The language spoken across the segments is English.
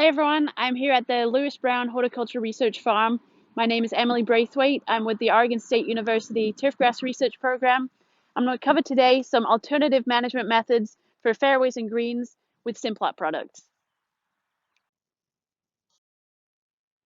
Hey everyone, I'm here at the Lewis Brown Horticulture Research Farm. My name is Emily Braithwaite. I'm with the Oregon State University Turfgrass Research Program. I'm going to cover today some alternative management methods for fairways and greens with Simplot products.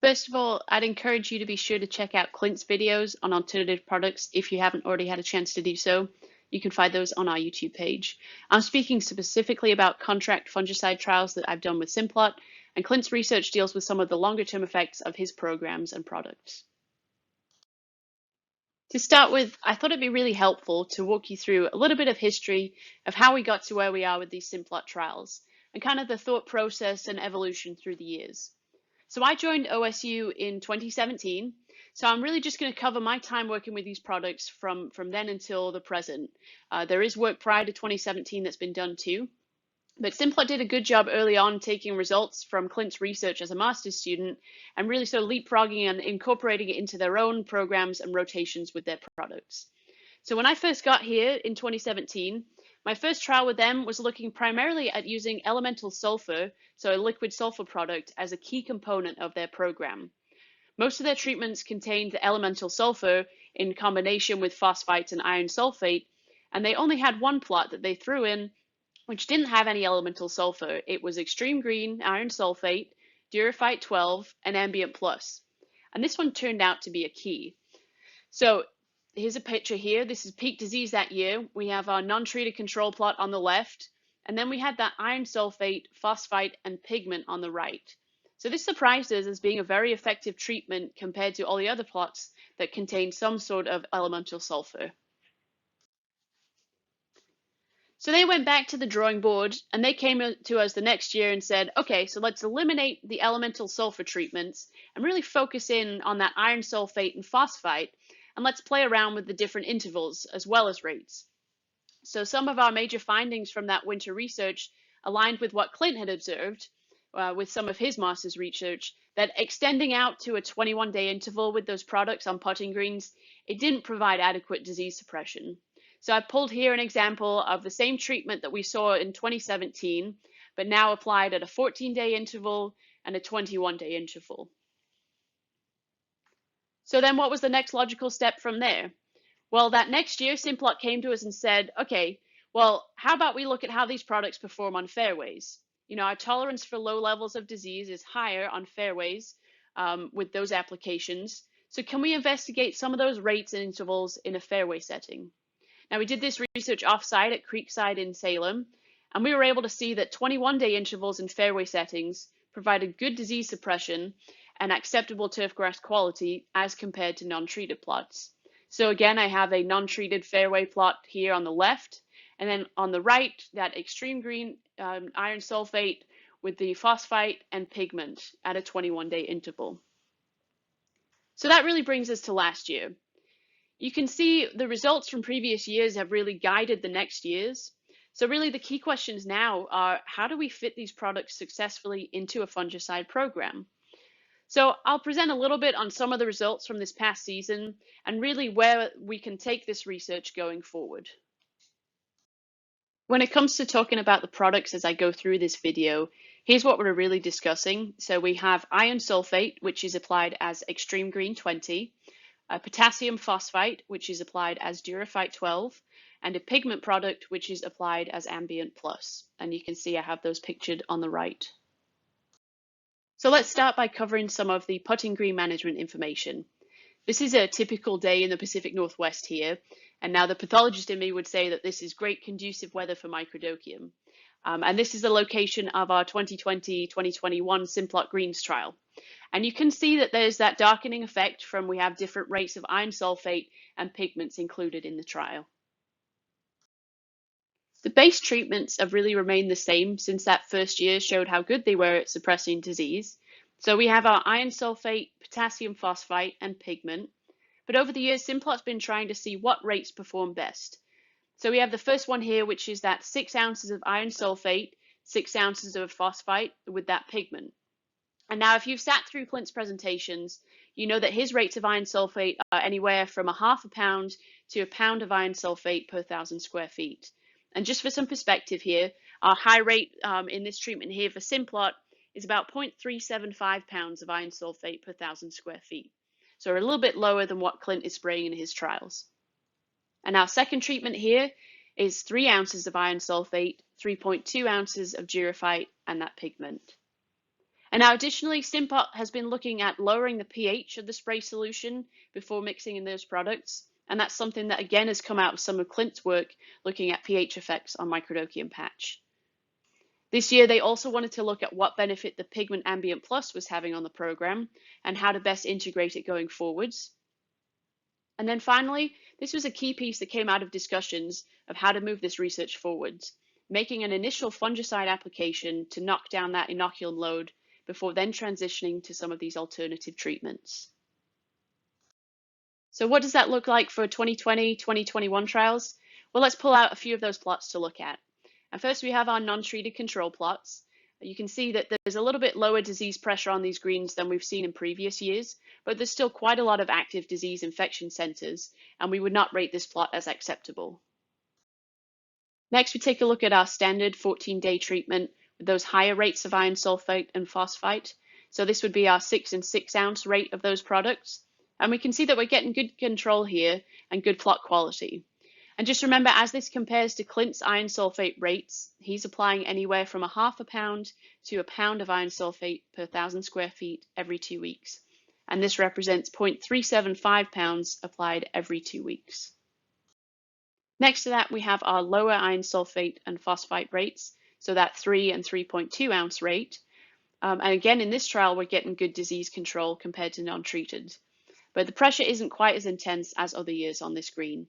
First of all, I'd encourage you to be sure to check out Clint's videos on alternative products if you haven't already had a chance to do so. You can find those on our YouTube page. I'm speaking specifically about contract fungicide trials that I've done with Simplot, and Clint's research deals with some of the longer term effects of his programs and products. To start with, I thought it'd be really helpful to walk you through a little bit of history of how we got to where we are with these Simplot trials and kind of the thought process and evolution through the years. So I joined OSU in 2017. So I'm really just going to cover my time working with these products from then until the present. There is work prior to 2017 that's been done too. But Simplot did a good job early on taking results from Clint's research as a master's student and really sort of leapfrogging and incorporating it into their own programs and rotations with their products. So when I first got here in 2017, my first trial with them was looking primarily at using elemental sulfur, so a liquid sulfur product, as a key component of their program. Most of their treatments contained the elemental sulfur in combination with phosphites and iron sulfate, and they only had one plot that they threw in which didn't have any elemental sulfur. It was extreme green, iron sulfate, Duraphyte 12, and ambient plus. And this one turned out to be a key. So here's a picture here. This is peak disease that year. We have our non-treated control plot on the left, and then we had that iron sulfate, phosphite, and pigment on the right. So this surprised us as being a very effective treatment compared to all the other plots that contain some sort of elemental sulfur. So they went back to the drawing board and they came to us the next year and said, okay, so let's eliminate the elemental sulfur treatments and really focus in on that iron sulfate and phosphite, and let's play around with the different intervals as well as rates. So some of our major findings from that winter research aligned with what Clint had observed with some of his master's research, that extending out to a 21-day interval with those products on putting greens, it didn't provide adequate disease suppression. So I pulled here an example of the same treatment that we saw in 2017, but now applied at a 14-day interval and a 21-day interval. So then what was the next logical step from there? Well, that next year, Simplot came to us and said, okay, well, how about we look at how these products perform on fairways? You know, our tolerance for low levels of disease is higher on fairways with those applications. So can we investigate some of those rates and intervals in a fairway setting? Now, we did this research offsite at Creekside in Salem, and we were able to see that 21-day intervals in fairway settings provided good disease suppression and acceptable turfgrass quality as compared to non-treated plots. So again, I have a non-treated fairway plot here on the left, and then on the right, that extreme green iron sulfate with the phosphite and pigment at a 21-day interval. So that really brings us to last year. You can see the results from previous years have really guided the next years. So really the key questions now are, how do we fit these products successfully into a fungicide program? So I'll present a little bit on some of the results from this past season and really where we can take this research going forward. When it comes to talking about the products as I go through this video, here's what we're really discussing. So we have iron sulfate, which is applied as Extreme Green 20, potassium phosphite, which is applied as Duraphyte 12, and a pigment product, which is applied as Ambient Plus. And you can see I have those pictured on the right. So let's start by covering some of the putting green management information. This is a typical day in the Pacific Northwest here, and now the pathologist in me would say that this is great conducive weather for microdochium. And this is the location of our 2020-2021 Simplot Greens trial. And you can see that there's that darkening effect from we have different rates of iron sulfate and pigments included in the trial. The base treatments have really remained the same since that first year showed how good they were at suppressing disease. So we have our iron sulfate, potassium phosphite, and pigment. But over the years, Simplot's been trying to see what rates perform best. So we have the first one here, which is that 6 ounces of iron sulfate, 6 ounces of phosphite with that pigment. And now if you've sat through Clint's presentations, you know that his rates of iron sulfate are anywhere from ½ pound to a pound of iron sulfate per 1,000 square feet. And just for some perspective here, our high rate in this treatment here for Simplot is about 0.375 pounds of iron sulfate per 1,000 square feet. So we're a little bit lower than what Clint is spraying in his trials. And our second treatment here is 3 ounces of iron sulfate, 3.2 ounces of gyraphyte, and that pigment. And now additionally, Simplot has been looking at lowering the pH of the spray solution before mixing in those products. And that's something that again has come out of some of Clint's work looking at pH effects on microdochium patch. This year, they also wanted to look at what benefit the Pigment Ambient Plus was having on the program and how to best integrate it going forwards. And then finally, this was a key piece that came out of discussions of how to move this research forwards, making an initial fungicide application to knock down that inoculum load before then transitioning to some of these alternative treatments. So what does that look like for 2020, 2021 trials? Well, let's pull out a few of those plots to look at. And first we have our non-treated control plots. You can see that there's a little bit lower disease pressure on these greens than we've seen in previous years, but there's still quite a lot of active disease infection centers, and we would not rate this plot as acceptable. Next, we take a look at our standard 14-day treatment with those higher rates of iron sulfate and phosphite. So this would be our 6 and 6 ounce rate of those products. And we can see that we're getting good control here and good plot quality. And just remember, as this compares to Clint's iron sulfate rates, he's applying anywhere from 1/2 pound to 1 pound of iron sulfate per 1,000 square feet every 2 weeks. And this represents 0.375 pounds applied every 2 weeks. Next to that, we have our lower iron sulfate and phosphite rates, so that 3 and 3.2 ounce rate. And again, in this trial, we're getting good disease control compared to non-treated. But the pressure isn't quite as intense as other years on this green.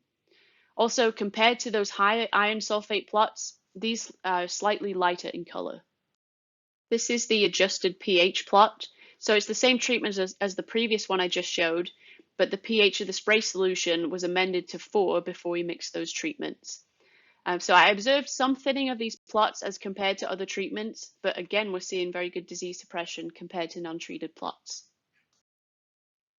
Also, compared to those higher iron sulfate plots, these are slightly lighter in color. This is the adjusted pH plot. So it's the same treatment as the previous one I just showed, but the pH of the spray solution was amended to 4 before we mixed those treatments. So I observed some thinning of these plots as compared to other treatments, but again, we're seeing very good disease suppression compared to non-treated plots.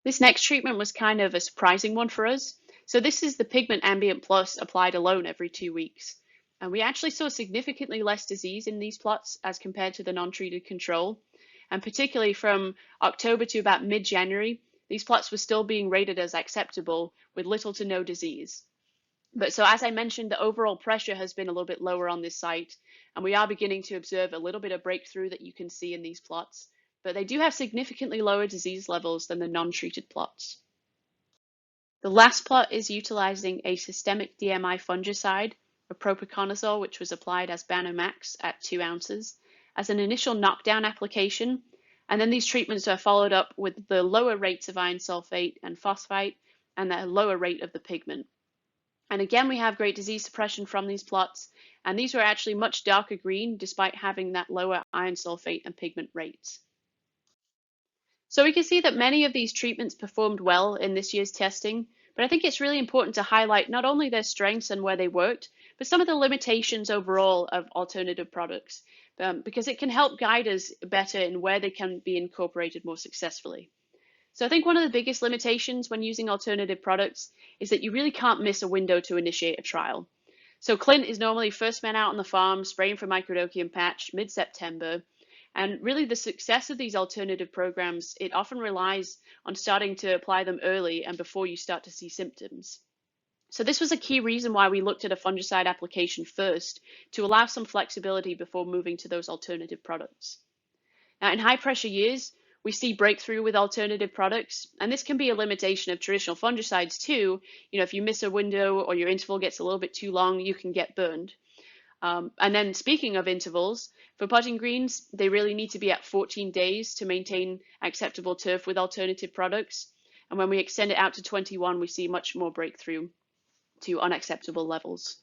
This next treatment was kind of a surprising one for us. So this is the Pigment Ambient Plus applied alone every 2 weeks. And we actually saw significantly less disease in these plots as compared to the non-treated control. And particularly from October to about mid-January, these plots were still being rated as acceptable with little to no disease. But so as I mentioned, the overall pressure has been a little bit lower on this site, and we are beginning to observe a little bit of breakthrough that you can see in these plots. But they do have significantly lower disease levels than the non-treated plots. The last plot is utilizing a systemic DMI fungicide, a propiconazole, which was applied as Banomax at 2 ounces, as an initial knockdown application, and then these treatments are followed up with the lower rates of iron sulfate and phosphite and the lower rate of the pigment. And again, we have great disease suppression from these plots, and these were actually much darker green despite having that lower iron sulfate and pigment rates. So we can see that many of these treatments performed well in this year's testing, but I think it's really important to highlight not only their strengths and where they worked, but some of the limitations overall of alternative products, because it can help guide us better in where they can be incorporated more successfully. So I think one of the biggest limitations when using alternative products is that you really can't miss a window to initiate a trial. So Clint is normally first man out on the farm spraying for microdochium patch mid-September. And really the success of these alternative programs, it often relies on starting to apply them early and before you start to see symptoms. So this was a key reason why we looked at a fungicide application first, to allow some flexibility before moving to those alternative products. Now in high pressure years, we see breakthrough with alternative products, and this can be a limitation of traditional fungicides too. If you miss a window or your interval gets a little bit too long, you can get burned. And then speaking of intervals, for potting greens, they really need to be at 14 days to maintain acceptable turf with alternative products. And when we extend it out to 21, we see much more breakthrough to unacceptable levels.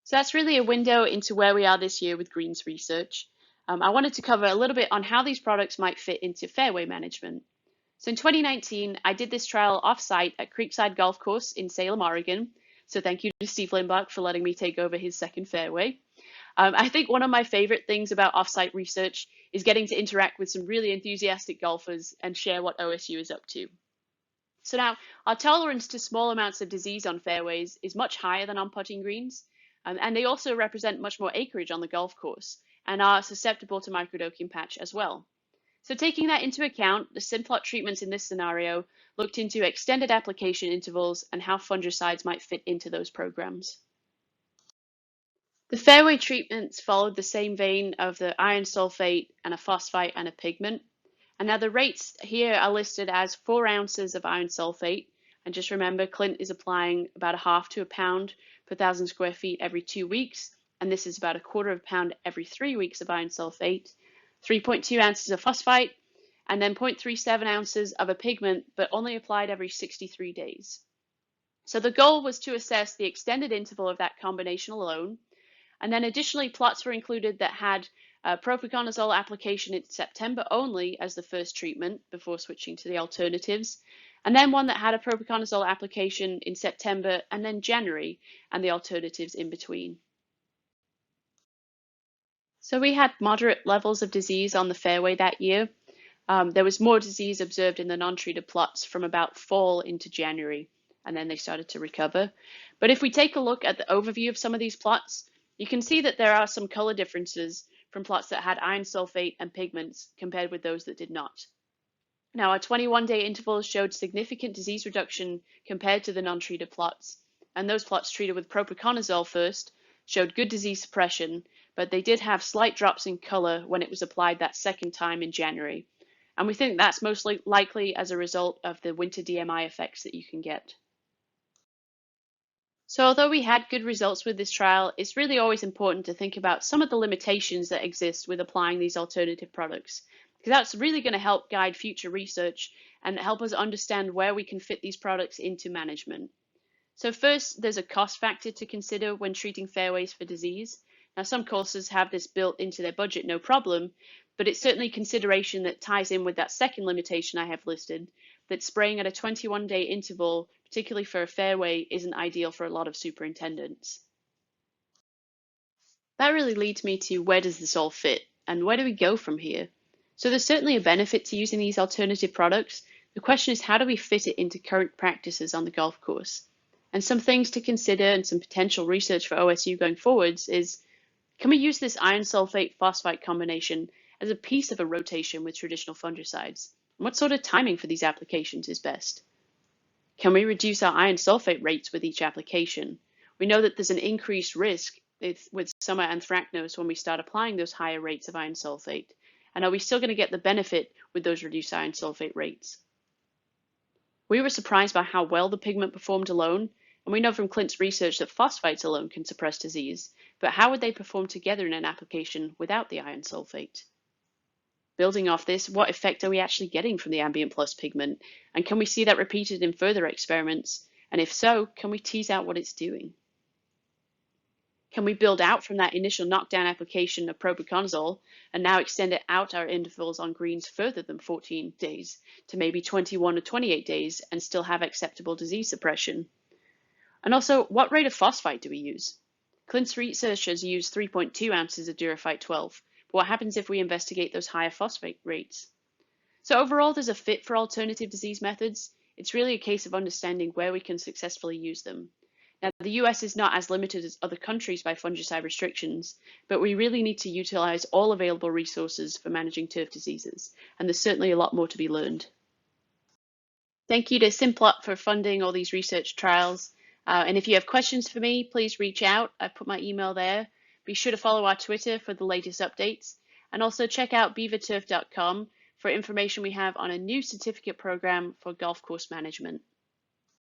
So that's really a window into where we are this year with greens research. I wanted to cover a little bit on how these products might fit into fairway management. So in 2019, I did this trial off-site at Creekside Golf Course in Salem, Oregon. So thank you to Steve Lindbach for letting me take over his second fairway. I think one of my favorite things about off-site research is getting to interact with some really enthusiastic golfers and share what OSU is up to. So now, our tolerance to small amounts of disease on fairways is much higher than on putting greens, and they also represent much more acreage on the golf course. and are susceptible to microdosing patch as well. So taking that into account, the Simplot treatments in this scenario looked into extended application intervals and how fungicides might fit into those programs. The fairway treatments followed the same vein of the iron sulfate and a phosphite and a pigment. And now the rates here are listed as 4 ounces of iron sulfate. And just remember, Clint is applying about a half to a pound per 1,000 square feet every 2 weeks. And this is about a quarter of a pound every 3 weeks of iron sulfate, 3.2 ounces of phosphite, and then 0.37 ounces of a pigment, but only applied every 63 days. So the goal was to assess the extended interval of that combination alone. And then additionally, plots were included that had propiconazole application in September only as the first treatment before switching to the alternatives, and then one that had a propiconazole application in September and then January and the alternatives in between. So we had moderate levels of disease on the fairway that year. There was more disease observed in the non-treated plots from about fall into January, and then they started to recover. But if we take a look at the overview of some of these plots, you can see that there are some color differences from plots that had iron sulfate and pigments compared with those that did not. Now, our 21-day intervals showed significant disease reduction compared to the non-treated plots, and those plots treated with propiconazole first showed good disease suppression, but they did have slight drops in color when it was applied that second time in January. And we think that's most likely as a result of the winter DMI effects that you can get. So although we had good results with this trial, it's really always important to think about some of the limitations that exist with applying these alternative products, because that's really going to help guide future research and help us understand where we can fit these products into management. So first, there's a cost factor to consider when treating fairways for disease. Now, some courses have this built into their budget, no problem, but it's certainly consideration that ties in with that second limitation I have listed, that spraying at a 21-day interval, particularly for a fairway, isn't ideal for a lot of superintendents. That really leads me to where does this all fit and where do we go from here? So there's certainly a benefit to using these alternative products. The question is, how do we fit it into current practices on the golf course? And some things to consider and some potential research for OSU going forwards is, can we use this iron sulfate phosphite combination as a piece of a rotation with traditional fungicides? And what sort of timing for these applications is best? Can we reduce our iron sulfate rates with each application? We know that there's an increased risk with summer anthracnose when we start applying those higher rates of iron sulfate. And are we still going to get the benefit with those reduced iron sulfate rates? We were surprised by how well the pigment performed alone, and we know from Clint's research that phosphites alone can suppress disease, but how would they perform together in an application without the iron sulfate? Building off this, what effect are we actually getting from the ambient plus pigment, and can we see that repeated in further experiments? And if so, can we tease out what it's doing? Can we build out from that initial knockdown application of propiconazole and now extend it out our intervals on greens further than 14 days to maybe 21 or 28 days and still have acceptable disease suppression? And also, what rate of phosphite do we use? Clint's researchers use 3.2 ounces of Duraphyte 12. But what happens if we investigate those higher phosphate rates? So overall, there's a fit for alternative disease methods. It's really a case of understanding where we can successfully use them. Now, the US is not as limited as other countries by fungicide restrictions, but we really need to utilize all available resources for managing turf diseases, and there's certainly a lot more to be learned. Thank you to Simplot for funding all these research trials. And if you have questions for me, please reach out. I've put my email there. Be sure to follow our Twitter for the latest updates, and also check out beaverturf.com for information we have on a new certificate program for golf course management.